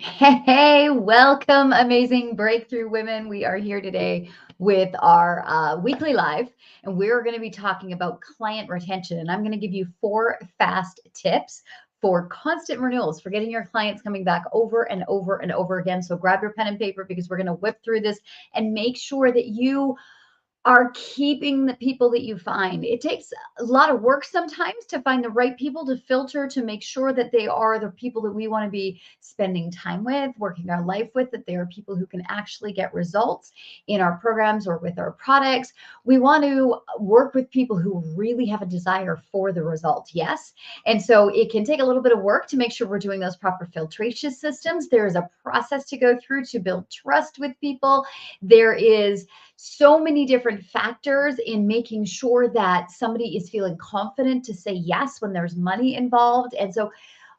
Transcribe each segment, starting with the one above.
Hey, welcome, amazing breakthrough women. We are here today with our weekly live, and we're going to be talking about client retention. And I'm going to give you 4 fast tips for constant renewals, for getting your clients coming back over and over and over again. So grab your pen and paper because we're going to whip through this and make sure that you are keeping the people that you find. It takes a lot of work sometimes to find the right people to filter to make sure that they are the people that we want to be spending time with, working our life with, that they are people who can actually get results in our programs or with our products. We want to work with people who really have a desire for the result. Yes. And so it can take a little bit of work to make sure we're doing those proper filtration systems. There is a process to go through to build trust with people. There is so many different factors in making sure that somebody is feeling confident to say yes when there's money involved. And so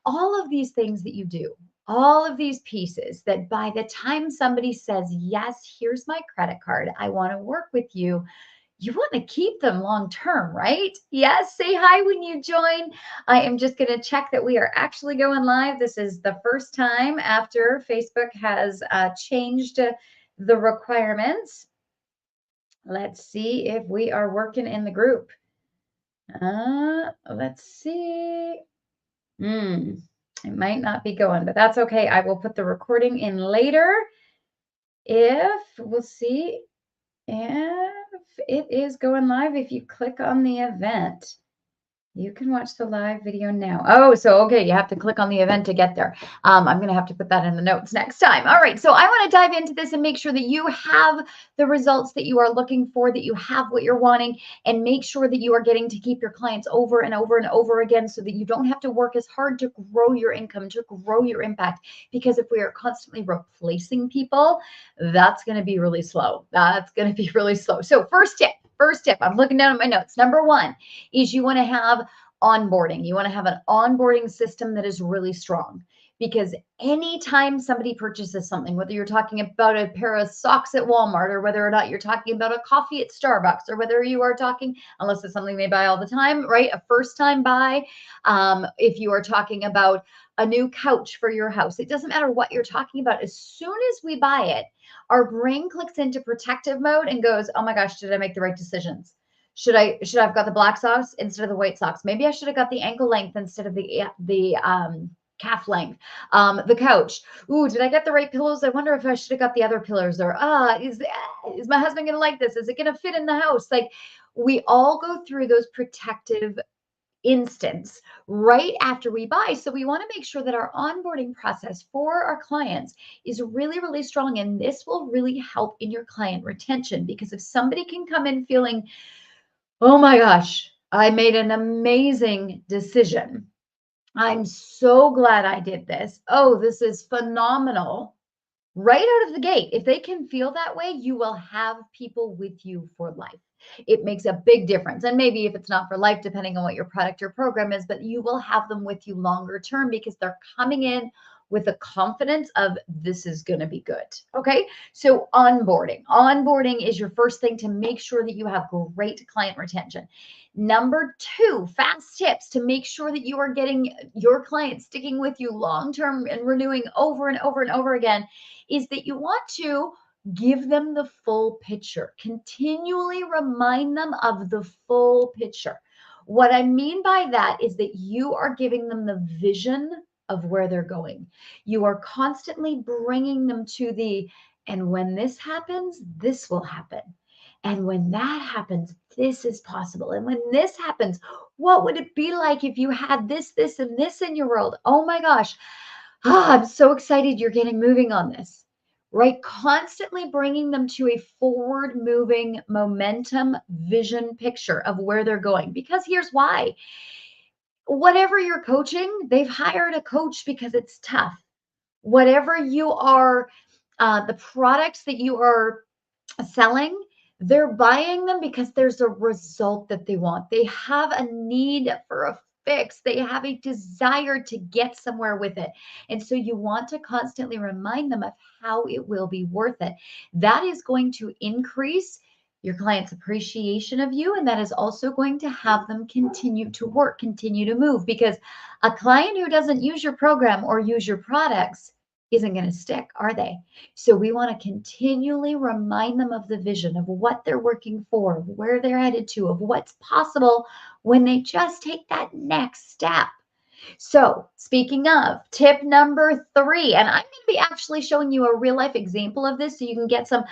all of these things that you do, all of these pieces that by the time somebody says, yes, here's my credit card, I want to work with you want to keep them long term, right? Yes, say hi when you join. I am just going to check that we are actually going live. This is the first time after Facebook has changed the requirements. Let's see if we are working in the group. Let's see. It might not be going, but that's okay. I will put the recording in later. We'll see if it is going live. If you click on the event, you can watch the live video now. Oh, so okay, you have to click on the event to get there. I'm going to have to put that in the notes next time. All right, so I want to dive into this and make sure that you have the results that you are looking for, that you have what you're wanting, and make sure that you are getting to keep your clients over and over and over again so that you don't have to work as hard to grow your income, to grow your impact. Because if we are constantly replacing people, that's going to be really slow. That's going to be really slow. So first tip, I'm looking down at my notes. Number 1 is you want to have onboarding. You want to have an onboarding system that is really strong because anytime somebody purchases something, whether you're talking about a pair of socks at Walmart or whether or not you're talking about a coffee at Starbucks or whether you are talking, unless it's something they buy all the time, right? A first time buy. If you are talking about a new couch for your house, it doesn't matter what you're talking about. As soon as we buy it, our brain clicks into protective mode and goes, oh my gosh, did I make the right decisions? Should I have got the black socks instead of the white socks? Maybe I should have got the ankle length instead of the calf length. The couch. Ooh, did I get the right pillows? I wonder if I should have got the other pillows. Or is my husband gonna like this? Is it gonna fit in the house? Like we all go through those protective instance right after we buy. So we want to make sure that our onboarding process for our clients is really, really strong. And this will really help in your client retention because if somebody can come in feeling, oh my gosh, I made an amazing decision. I'm so glad I did this. Oh, this is phenomenal. Right out of the gate, if they can feel that way, you will have people with you for life. It makes a big difference. And maybe if it's not for life, depending on what your product or program is, but you will have them with you longer term because they're coming in with a confidence of this is going to be good. Okay. So onboarding is your first thing to make sure that you have great client retention. Number 2, fast tips to make sure that you are getting your clients sticking with you long term and renewing over and over and over again is that you want to give them the full picture. Continually remind them of the full picture. What I mean by that is that you are giving them the vision of where they're going. You are constantly bringing them to and when this happens, this will happen. And when that happens, this is possible. And when this happens, what would it be like if you had this, and this in your world? Oh my gosh. I'm so excited you're getting moving on this, right? Constantly bringing them to a forward moving momentum vision picture of where they're going. Because here's why whatever you're coaching, they've hired a coach because it's tough. Whatever you are, the products that you are selling, they're buying them because there's a result that they want. They have a need for a fix. They have a desire to get somewhere with it. And so you want to constantly remind them of how it will be worth it. That is going to increase your client's appreciation of you. And that is also going to have them continue to work, continue to move. Because a client who doesn't use your program or use your products isn't going to stick, are they? So we want to continually remind them of the vision of what they're working for, where they're headed to, of what's possible when they just take that next step. So, speaking of tip number 3, and I'm going to be actually showing you a real life example of this so you can get some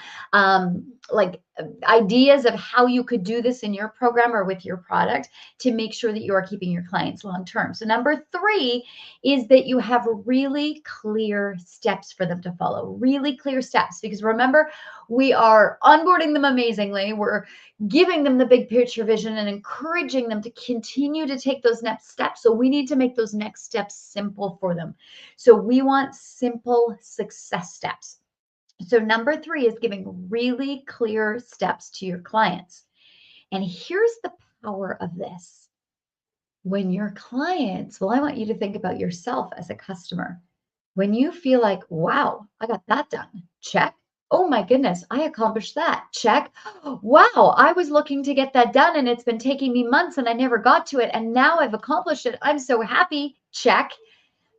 ideas of how you could do this in your program or with your product to make sure that you are keeping your clients long term. So, number 3 is that you have really clear steps for them to follow, really clear steps. Because remember, we are onboarding them amazingly. We're giving them the big picture vision and encouraging them to continue to take those next steps. So we need to make those next steps simple for them. So we want simple success steps. So number 3 is giving really clear steps to your clients. And here's the power of this. When your clients, well, I want you to think about yourself as a customer. When you feel like, wow, I got that done, check. Oh my goodness, I accomplished that, check. Wow, I was looking to get that done and it's been taking me months and I never got to it. And now I've accomplished it. I'm so happy, check.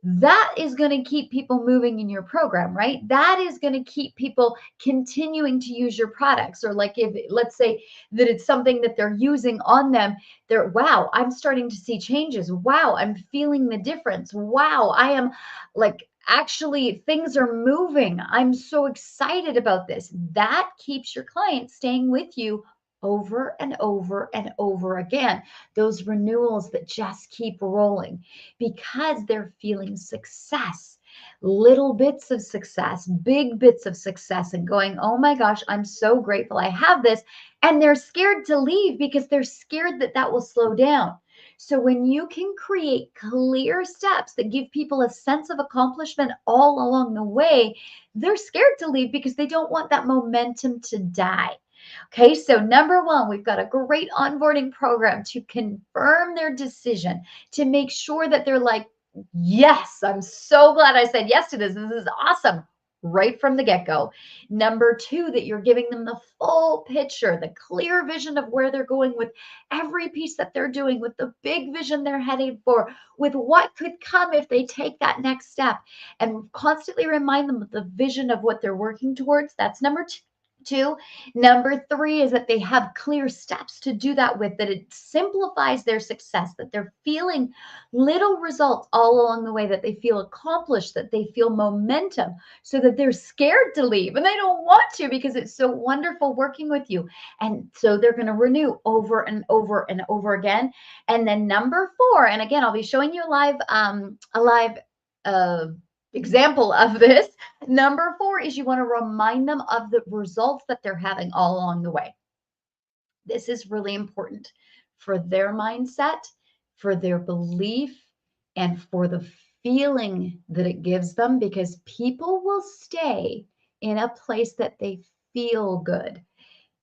That is going to keep people moving in your program, right? That is going to keep people continuing to use your products. Or like if let's say that it's something that they're using on them, they're, wow, I'm starting to see changes. Wow, I'm feeling the difference. Wow, I am like actually things are moving. I'm so excited about this. That keeps your client staying with you over and over and over again. Those renewals that just keep rolling because they're feeling success, little bits of success, big bits of success, and going, oh my gosh, I'm so grateful I have this. And they're scared to leave because they're scared that that will slow down. So when you can create clear steps that give people a sense of accomplishment all along the way, they're scared to leave because they don't want that momentum to die. Okay, so number 1, we've got a great onboarding program to confirm their decision, to make sure that they're like, yes, I'm so glad I said yes to this. This is awesome. Right from the get-go. Number 2, that you're giving them the full picture, the clear vision of where they're going with every piece that they're doing, with the big vision they're heading for, with what could come if they take that next step, and constantly remind them of the vision of what they're working towards. That's number 2. Number 3 is that they have clear steps to do that with, that it simplifies their success, that they're feeling little results all along the way, that they feel accomplished, that they feel momentum, so that they're scared to leave and they don't want to because it's so wonderful working with you. And so they're going to renew over and over and over again. And then number 4, and again, I'll be showing you a live uh, example of this. Number 4 is you want to remind them of the results that they're having all along the way. This is really important for their mindset, for their belief, and for the feeling that it gives them, because people will stay in a place that they feel good.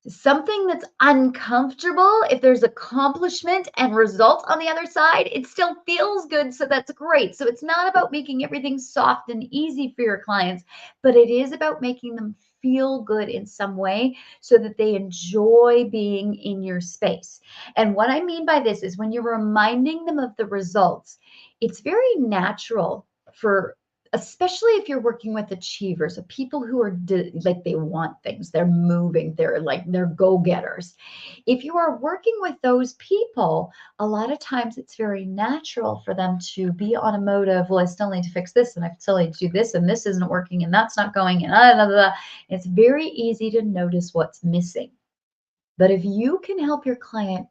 Something that's uncomfortable, if there's accomplishment and results on the other side, it still feels good. So that's great. So it's not about making everything soft and easy for your clients, but it is about making them feel good in some way so that they enjoy being in your space. And what I mean by this is when you're reminding them of the results, it's very natural for, especially if you're working with achievers, of people who are like they want things, they're moving, they're go-getters. If you are working with those people, a lot of times it's very natural for them to be on a mode of, well, I still need to fix this and I still need to do this and this isn't working and that's not going and blah, blah, blah. It's very easy to notice what's missing. But if you can help your client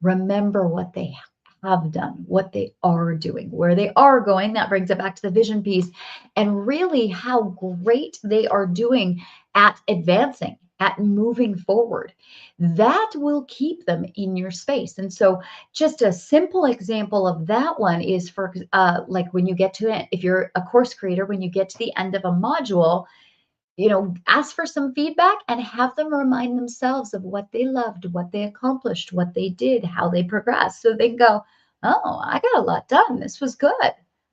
remember what they have done, what they are doing, where they are going, that brings it back to the vision piece, and really how great they are doing at advancing, at moving forward. That will keep them in your space. And so just a simple example of that one is for like when you get to it, if you're a course creator, when you get to the end of a module, ask for some feedback and have them remind themselves of what they loved, what they accomplished, what they did, how they progressed. So they can go, oh, I got a lot done. This was good.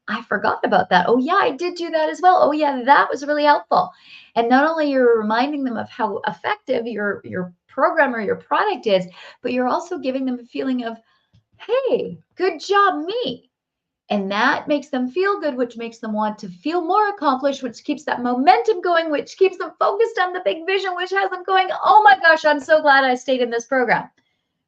I forgot about that. Oh, yeah, I did do that as well. Oh, yeah, that was really helpful. And not only you're reminding them of how effective your program or your product is, but you're also giving them a feeling of, hey, good job, me. And that makes them feel good, which makes them want to feel more accomplished, which keeps that momentum going, which keeps them focused on the big vision, which has them going, oh my gosh, I'm so glad I stayed in this program.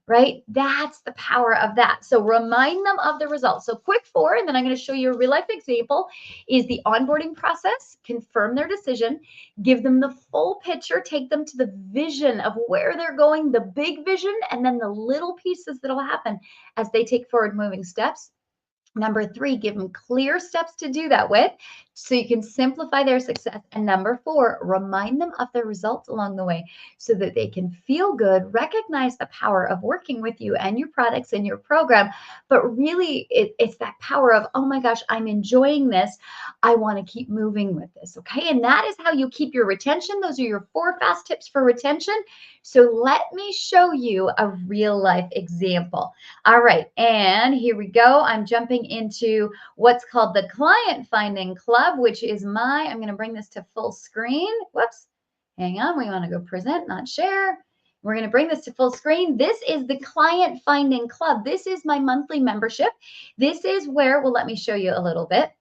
Right? That's the power of that. So remind them of the results. So quick 4, and then I'm going to show you a real life example, is the onboarding process, confirm their decision, give them the full picture, take them to the vision of where they're going, the big vision, and then the little pieces that'll happen as they take forward moving steps. Number 3, give them clear steps to do that with so you can simplify their success. And number 4, remind them of the results along the way so that they can feel good, recognize the power of working with you and your products and your program. But really, it's that power of, oh my gosh, I'm enjoying this. I want to keep moving with this. Okay. And that is how you keep your retention. Those are your 4 fast tips for retention. So let me show you a real life example. All right, and here we go. I'm jumping into what's called the Client Finding Club, which is I'm going to bring this to full screen. Whoops, hang on. We want to go present, not share. We're going to bring this to full screen. This is the Client Finding Club. This is my monthly membership. This is where, well, let me show you a little bit.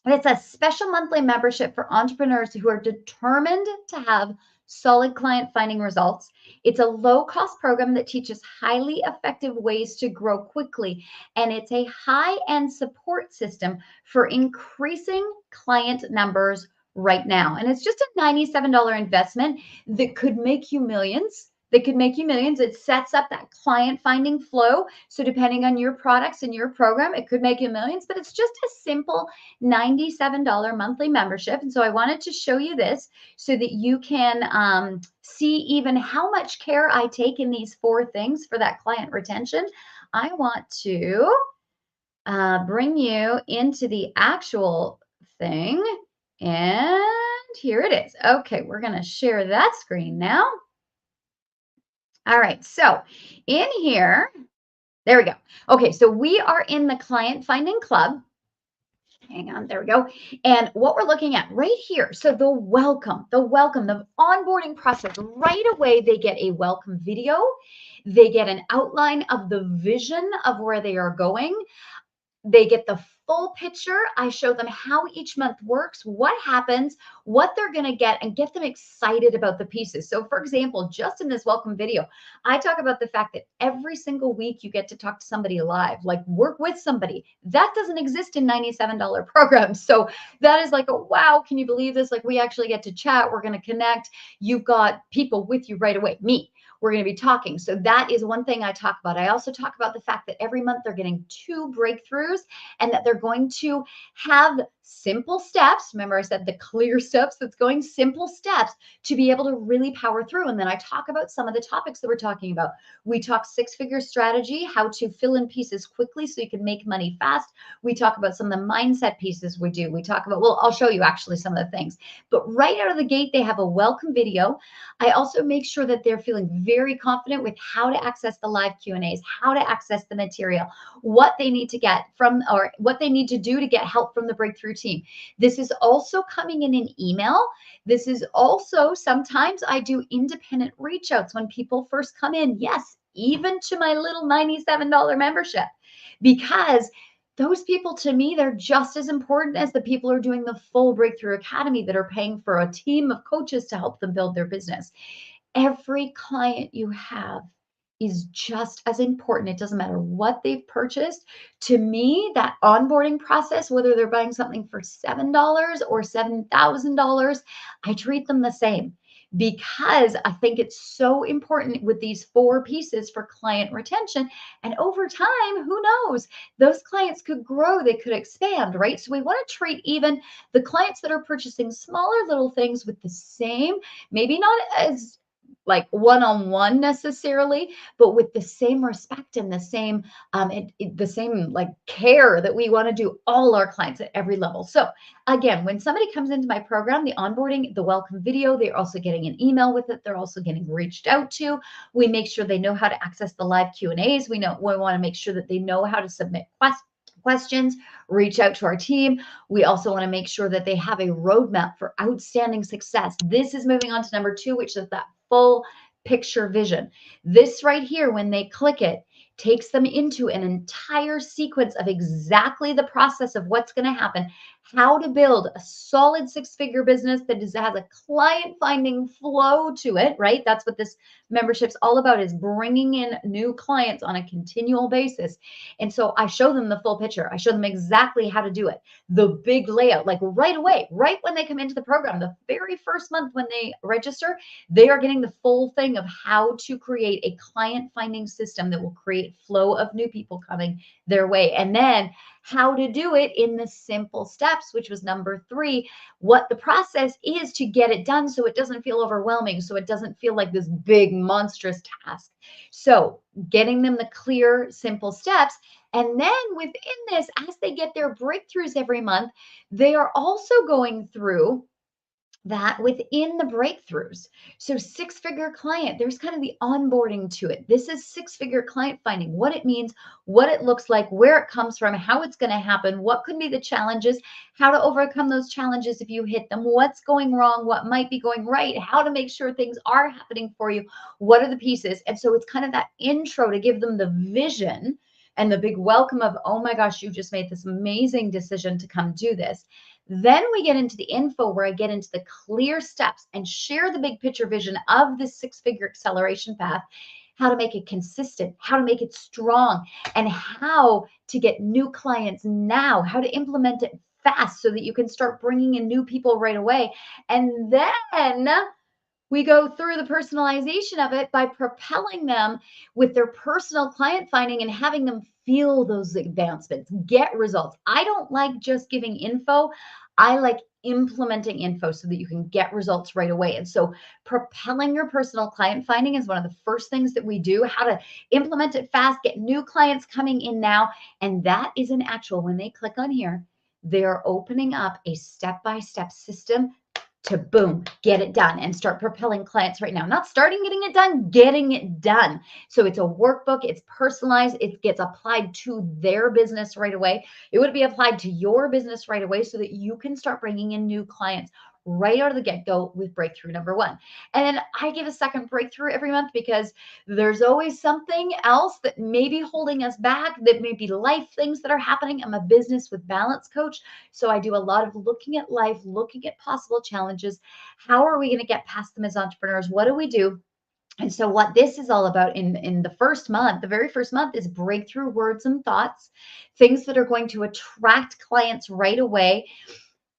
It's a special monthly membership for entrepreneurs who are determined to have solid client finding results. It's a low-cost program that teaches highly effective ways to grow quickly, and it's a high-end support system for increasing client numbers right now. And it's just a $97 investment that could make you millions. It sets up that client finding flow. So depending on your products and your program, it could make you millions, but it's just a simple $97 monthly membership. And so I wanted to show you this so that you can see even how much care I take in these 4 things for that client retention. I want to bring you into the actual thing. And here it is. Okay, we're going to share that screen now. All right, so in here, there we go. Okay, so we are in the Client Finding Club. Hang on, there we go. And what we're looking at right here, so the onboarding process, right away, they get a welcome video. They get an outline of the vision of where they are going. They get the full picture. I show them how each month works, what happens, what they're going to get, and get them excited about the pieces. So for example, just in this welcome video, I talk about the fact that every single week you get to talk to somebody live, like work with somebody. That doesn't exist in $97 programs. So that is like, oh, wow, can you believe this? Like we actually get to chat. We're going to connect. You've got people with you right away, me. We're going to be talking. So that is one thing I talk about. I also talk about the fact that every month they're getting 2 breakthroughs and that they're going to have simple steps. Remember, I said the clear steps, that's going simple steps to be able to really power through. And then I talk about some of the topics that we're talking about. We talk 6-figure strategy, how to fill in pieces quickly so you can make money fast. We talk about some of the mindset pieces we do. We talk about, well, I'll show you actually some of the things. But right out of the gate, they have a welcome video. I also make sure that they're feeling very confident with how to access the live Q&As, how to access the material, what they need to get from, or what they need to do to get help from the breakthrough team. This is also coming in an email. This is also, sometimes I do independent reach outs when people first come in. Yes, even to my little $97 membership, because those people, to me, they're just as important as the people who are doing the full Breakthrough Academy that are paying for a team of coaches to help them build their business. Every client you have is just as important. It doesn't matter what they've purchased. To me, that onboarding process, whether they're buying something for $7 or $7,000, I treat them the same, because I think it's so important with these 4 pieces for client retention. And over time, who knows, those clients could grow, they could expand, right? So we want to treat even the clients that are purchasing smaller little things with the same, maybe not as like one-on-one necessarily, but with the same respect and the same the same like care that we want to do all our clients at every level. So again, when somebody comes into my program, the onboarding, the welcome video, they're also getting an email with it. They're also getting reached out to. We make sure they know how to access the live Q&As. We want to make sure that they know how to submit questions, reach out to our team. We also want to make sure that they have a roadmap for outstanding success. This is moving on to number 2, which is that full picture vision. This right here, when they click it, takes them into an entire sequence of exactly the process of what's going to happen, how to build a solid six-figure business that has a client finding flow to it, right? That's what this membership's all about, is bringing in new clients on a continual basis. And so I show them the full picture. I show them exactly how to do it, the big layout, like right away, right when they come into the program, the very first month when they register, they are getting the full thing of how to create a client finding system that will create flow of new people coming their way. And then how to do it in the simple steps, which was number 3, what the process is to get it done so it doesn't feel overwhelming, so it doesn't feel like this big monstrous task. So getting them the clear, simple steps. And then within this, as they get their breakthroughs every month, they are also going through that within the breakthroughs. So six-figure client, there's kind of the onboarding to it. This is six-figure client finding, what it means, what it looks like, where it comes from, how it's going to happen, what could be the challenges, how to overcome those challenges if you hit them, what's going wrong, what might be going right, how to make sure things are happening for you, what are the pieces. And so it's kind of that intro to give them the vision and the big welcome of, oh my gosh, you just made this amazing decision to come do this. Then we get into the info where I get into the clear steps and share the big picture vision of this six-figure acceleration path, how to make it consistent, how to make it strong, and how to get new clients now, how to implement it fast so that you can start bringing in new people right away. And then we go through the personalization of it by propelling them with their personal client finding and having them feel those advancements, get results. I don't like just giving info. I like implementing info so that you can get results right away. And so propelling your personal client finding is one of the first things that we do, how to implement it fast, get new clients coming in now. And that is an actual, when they click on here, they're opening up a step-by-step system to boom, get it done and start propelling clients right now. Not starting getting it done, getting it done. So it's a workbook, it's personalized, it gets applied to their business right away. It would be applied to your business right away so that you can start bringing in new clients right out of the get-go with breakthrough number 1. And then I give a second breakthrough every month because there's always something else that may be holding us back, that may be life things that are happening. I'm a business with balance coach. So I do a lot of looking at life, looking at possible challenges. How are we going to get past them as entrepreneurs? What do we do? And so what this is all about in the first month, the very first month, is breakthrough words and thoughts, things that are going to attract clients right away,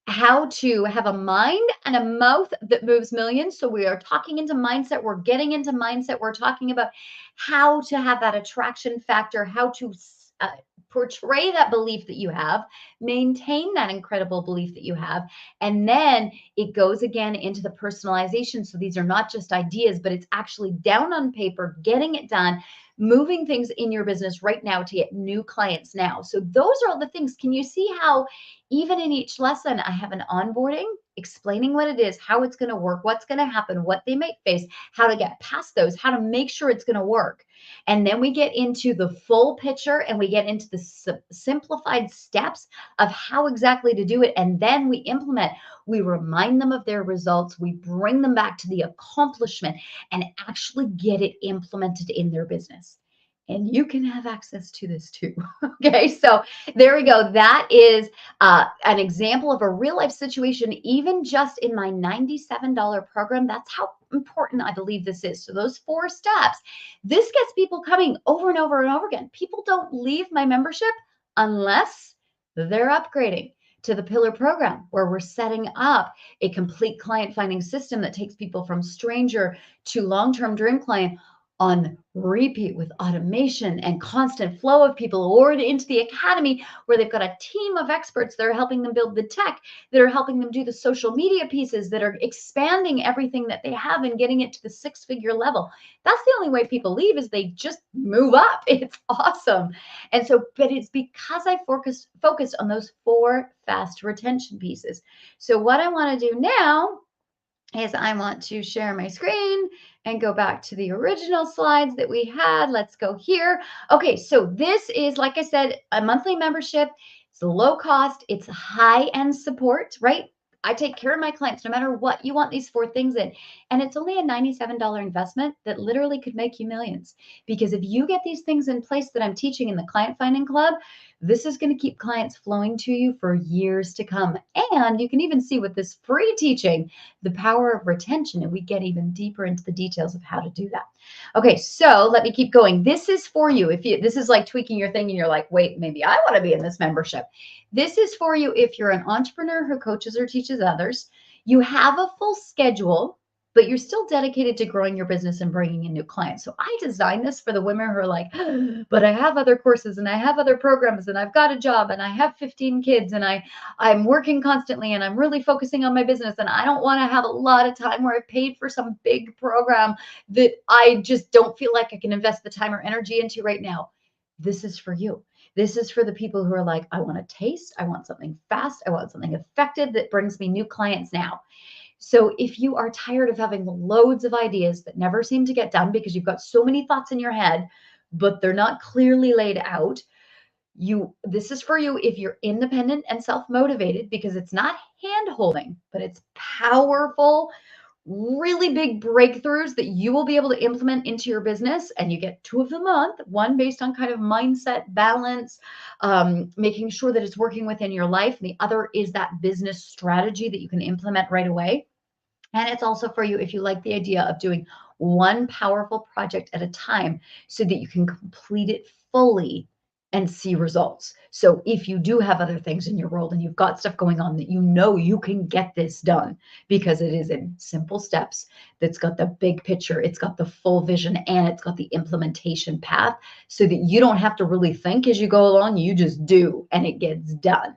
how to have a mind and a mouth that moves millions. So we are talking into mindset. We're getting into mindset. We're talking about how to have that attraction factor, how to portray that belief that you have, maintain that incredible belief that you have. And then it goes again into the personalization. So these are not just ideas, but it's actually down on paper, getting it done, moving things in your business right now to get new clients now. So those are all the things. Can you see how even in each lesson, I have an onboarding, explaining what it is, how it's going to work, what's going to happen, what they might face, how to get past those, how to make sure it's going to work. And then we get into the full picture and we get into the simplified steps of how exactly to do it. And then we implement, we remind them of their results, we bring them back to the accomplishment and actually get it implemented in their business. And you can have access to this too. Okay, so there we go. That is an example of a real life situation, even just in my $97 program. That's how important I believe this is. So those 4 steps, this gets people coming over and over and over again. People don't leave my membership unless they're upgrading to the Pillar program, where we're setting up a complete client finding system that takes people from stranger to long-term dream client on repeat with automation and constant flow of people, or into the academy where they've got a team of experts that are helping them build the tech, that are helping them do the social media pieces, that are expanding everything that they have and getting it to the 6-figure level. That's the only way people leave, is they just move up. It's awesome. And so, but it's because I focused on those 4 fast retention pieces. So what I want to do now is I want to share my screen and go back to the original slides that we had. Let's go here. Okay, so this is, like I said, a monthly membership. It's low cost. It's high-end support, right? I take care of my clients no matter what you want these 4 things in. And it's only a $97 investment that literally could make you millions. Because if you get these things in place that I'm teaching in the Client Finding Club, this is going to keep clients flowing to you for years to come. And you can even see with this free teaching, the power of retention. And we get even deeper into the details of how to do that. Okay, so let me keep going. This is for you. If you, this is like tweaking your thing and you're like, wait, maybe I want to be in this membership. This is for you if you're an entrepreneur who coaches or teaches others. You have a full schedule, but you're still dedicated to growing your business and bringing in new clients. So I designed this for the women who are like, but I have other courses and I have other programs and I've got a job and I have 15 kids and I'm working constantly and I'm really focusing on my business and I don't want to have a lot of time where I've paid for some big program that I just don't feel like I can invest the time or energy into right now. This is for you. This is for the people who are like, I want to taste, I want something fast, I want something effective that brings me new clients now. So if you are tired of having loads of ideas that never seem to get done because you've got so many thoughts in your head, but they're not clearly laid out, this is for you if you're independent and self-motivated, because it's not hand-holding, but it's powerful, really big breakthroughs that you will be able to implement into your business. And you get 2 of them a month, one based on kind of mindset, balance, making sure that it's working within your life. And the other is that business strategy that you can implement right away. And it's also for you if you like the idea of doing one powerful project at a time so that you can complete it fully and see results. So if you do have other things in your world and you've got stuff going on that you know you can get this done because it is in simple steps, that's got the big picture, it's got the full vision, and it's got the implementation path so that you don't have to really think as you go along, you just do and it gets done.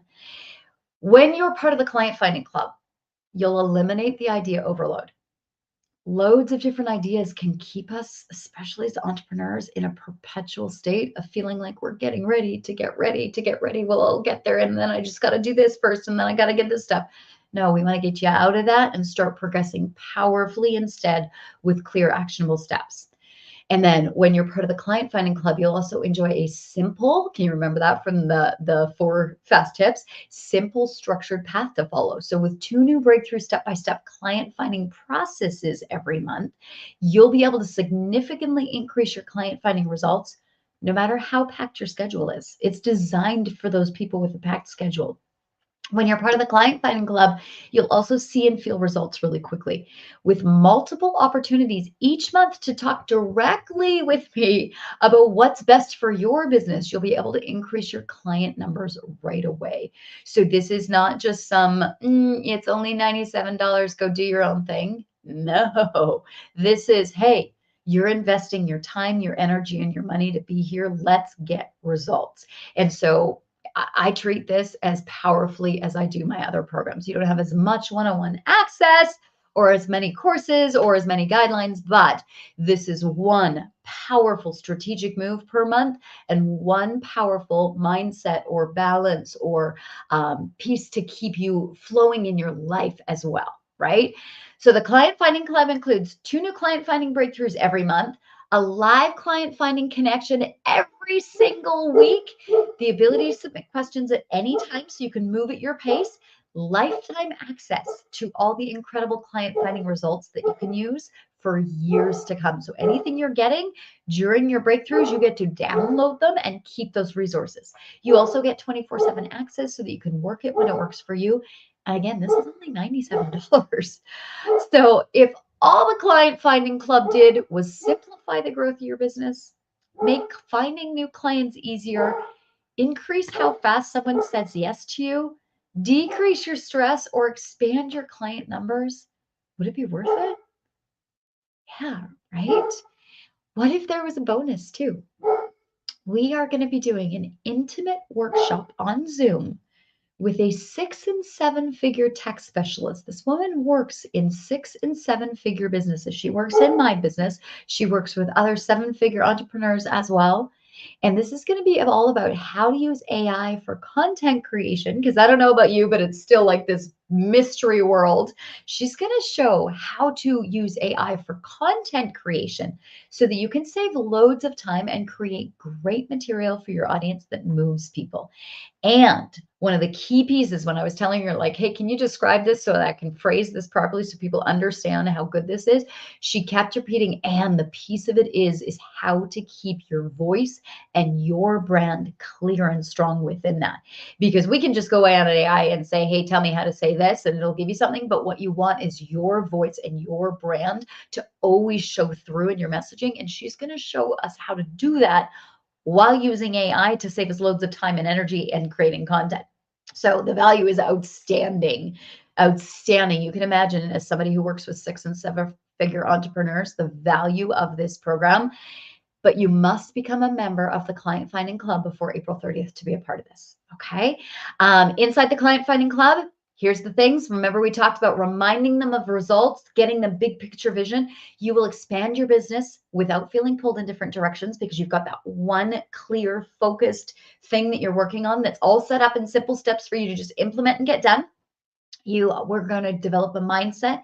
When you're part of the Client Finding Club, you'll eliminate the idea overload. Loads of different ideas can keep us, especially as entrepreneurs, in a perpetual state of feeling like we're getting ready to get ready to get ready. Well, I'll get there. And then I just got to do this first. And then I got to get this stuff. No, we want to get you out of that and start progressing powerfully instead with clear, actionable steps. And then when you're part of the Client Finding Club, you'll also enjoy a simple, can you remember that from the 4 fast tips? Simple, structured path to follow. So with 2 new breakthrough step-by-step client finding processes every month, you'll be able to significantly increase your client finding results no matter how packed your schedule is. It's designed for those people with a packed schedule. When you're part of the Client Finding Club, you'll also see and feel results really quickly with multiple opportunities each month to talk directly with me about what's best for your business. You'll be able to increase your client numbers right away. So this is not just some, it's only $97, go do your own thing. No, this is, hey, you're investing your time, your energy, and your money to be here. Let's get results. And so I treat this as powerfully as I do my other programs. You don't have as much one-on-one access or as many courses or as many guidelines, but this is one powerful strategic move per month and one powerful mindset or balance or piece to keep you flowing in your life as well, right? So the Client Finding Club includes 2 new client finding breakthroughs every month, a live client finding connection every single week, the ability to submit questions at any time so you can move at your pace, lifetime access to all the incredible client finding results that you can use for years to come. So anything you're getting during your breakthroughs, you get to download them and keep those resources. You also get 24/7 access so that you can work it when it works for you. And again, this is only $97. So if all the Client Finding Club did was simplify the growth of your business, make finding new clients easier, increase how fast someone says yes to you, decrease your stress, or expand your client numbers, would it be worth it? Yeah, right? What if there was a bonus too? We are going to be doing an intimate workshop on Zoom with a 6 and 7 figure tech specialist. This woman works in 6 and 7 figure businesses. She works in my business. She works with other 7-figure entrepreneurs as well. And this is going to be all about how to use AI for content creation. Because I don't know about you, but it's still like this mystery world. She's going to show how to use AI for content creation so that you can save loads of time and create great material for your audience that moves people. And one of the key pieces when I was telling her, like, hey, can you describe this so that I can phrase this properly so people understand how good this is? She kept repeating, and the piece of it is how to keep your voice and your brand clear and strong within that. Because we can just go on AI and say, hey, tell me how to say this, and it'll give you something. But what you want is your voice and your brand to always show through in your messaging. And she's going to show us how to do that while using AI to save us loads of time and energy and creating content. So the value is outstanding, outstanding. You can imagine, as somebody who works with 6 and 7 figure entrepreneurs, the value of this program. But you must become a member of the Client Finding Club before April 30th to be a part of this. Okay. Inside the Client Finding Club, here's the things. Remember, we talked about reminding them of results, getting the big picture vision. You will expand your business without feeling pulled in different directions because you've got that one clear, focused thing that you're working on that's all set up in simple steps for you to just implement and get done. We're going to develop a mindset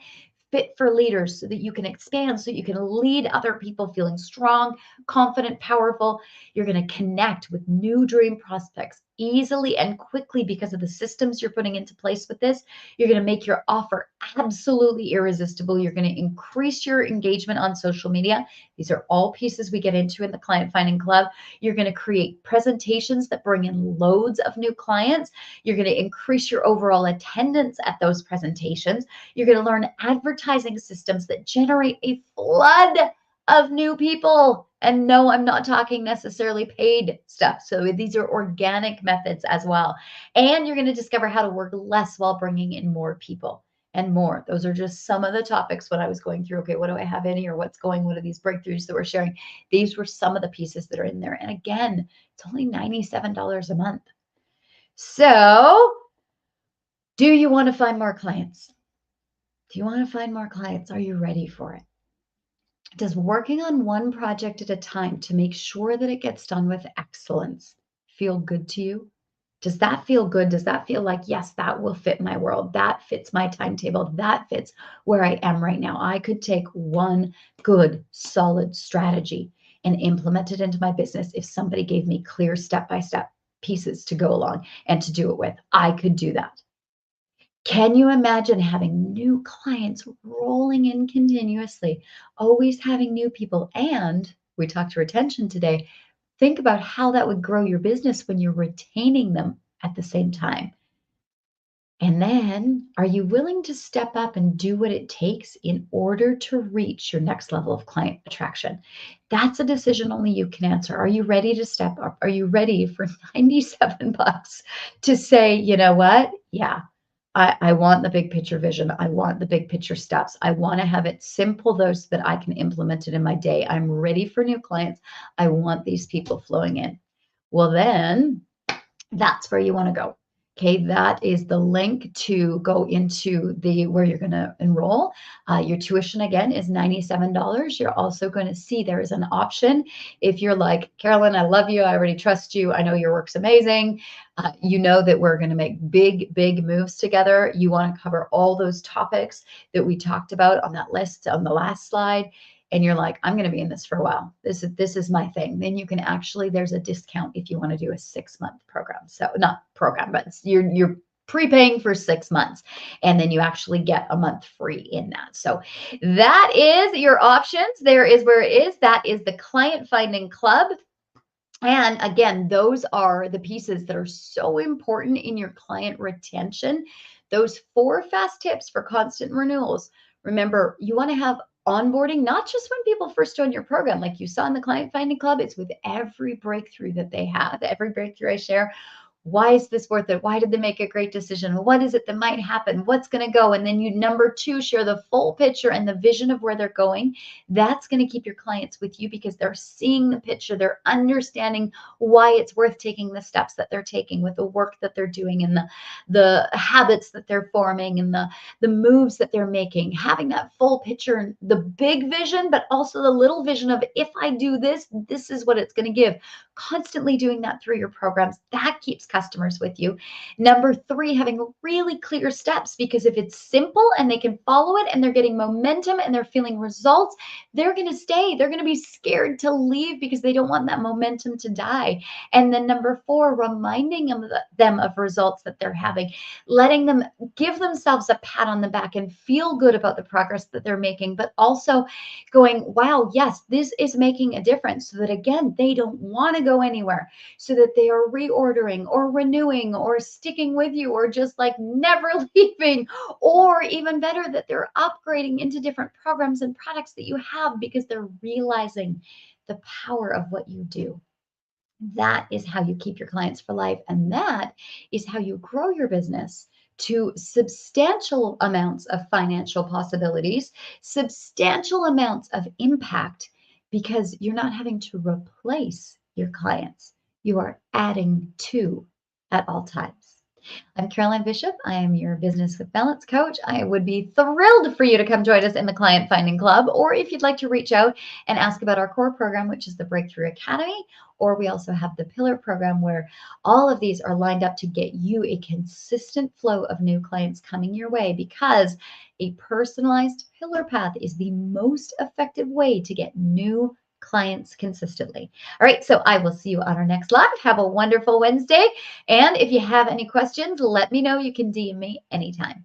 fit for leaders so that you can expand, so you can lead other people feeling strong, confident, powerful. You're going to connect with new dream prospects easily and quickly because of the systems you're putting into place with this. You're going to make your offer absolutely irresistible. You're going to increase your engagement on social media. These are all pieces we get into in the Client Finding Club. You're going to create presentations that bring in loads of new clients. You're going to increase your overall attendance at those presentations. You're going to learn advertising systems that generate a flood of new people. And no, I'm not talking necessarily paid stuff. So these are organic methods as well. And you're going to discover how to work less while bringing in more people and more. Those are just some of the topics when I was going through, okay, what do I have in here? What's going? What are these breakthroughs that we're sharing? These were some of the pieces that are in there. And again, it's only $97 a month. So do you want to find more clients? Do you want to find more clients? Are you ready for it? Does working on one project at a time to make sure that it gets done with excellence feel good to you? Does that feel good? Does that feel like, yes, that will fit my world? That fits my timetable. That fits where I am right now. I could take one good, solid strategy and implement it into my business if somebody gave me clear step-by-step pieces to go along and to do it with. I could do that. Can you imagine having new clients rolling in continuously, always having new people? And we talked retention today. Think about how that would grow your business when you're retaining them at the same time. And then, are you willing to step up and do what it takes in order to reach your next level of client attraction? That's a decision only you can answer. Are you ready to step up? Are you ready for $97 to say, you know what? Yeah, I want the big picture vision. I want the big picture steps. I want to have it simple, though, so that I can implement it in my day. I'm ready for new clients. I want these people flowing in. Well, then that's where you want to go. Okay, that is the link to go into where you're going to enroll. Your tuition again is $97. You're also going to see there is an option. If you're like, Carolyn, I love you. I already trust you. I know your work's amazing. You know that we're going to make big, big moves together. You want to cover all those topics that we talked about on that list on the last slide. And you're like, I'm going to be in this for a while. This is my thing. Then you can actually, there's a discount if you want to do a 6-month program. So not program, but you're prepaying for 6 months. And then you actually get a month free in that. So that is your options. There is where it is. That is the Client Finding Club. And again, those are the pieces that are so important in your client retention. Those 4 fast tips for constant renewals. Remember, you want to have onboarding, not just when people first join your program, like you saw in the Client Finding Club, it's with every breakthrough that they have, every breakthrough I share. Why is this worth it? Why did they make a great decision? What is it that might happen? What's going to go? And then you, number 2, share the full picture and the vision of where they're going. That's going to keep your clients with you because they're seeing the picture. They're understanding why it's worth taking the steps that they're taking with the work that they're doing and the habits that they're forming and the moves that they're making. Having that full picture and the big vision, but also the little vision of, if I do this, this is what it's going to give. Constantly doing that through your programs, that keeps customers with you. Number three, having really clear steps, because if it's simple and they can follow it and they're getting momentum and they're feeling results, they're going to stay. They're going to be scared to leave because they don't want that momentum to die. And then number four, reminding them of results that they're having, letting them give themselves a pat on the back and feel good about the progress that they're making, but also going, wow, yes, this is making a difference, so that again, they don't want to go anywhere, so that they are reordering or renewing or sticking with you or just like never leaving, or even better, that they're upgrading into different programs and products that you have because they're realizing the power of what you do. That is how you keep your clients for life. And that is how you grow your business to substantial amounts of financial possibilities, substantial amounts of impact, because you're not having to replace your clients. You are adding to at all times. I'm Caroline Bishop. I am your Business with Balance coach. I would be thrilled for you to come join us in the Client Finding Club, or if you'd like to reach out and ask about our core program, which is the Breakthrough Academy, or we also have the Pillar program, where all of these are lined up to get you a consistent flow of new clients coming your way, because a personalized Pillar path is the most effective way to get new clients consistently. All right, so I will see you on our next live. Have a wonderful Wednesday. And if you have any questions, let me know. You can DM me anytime.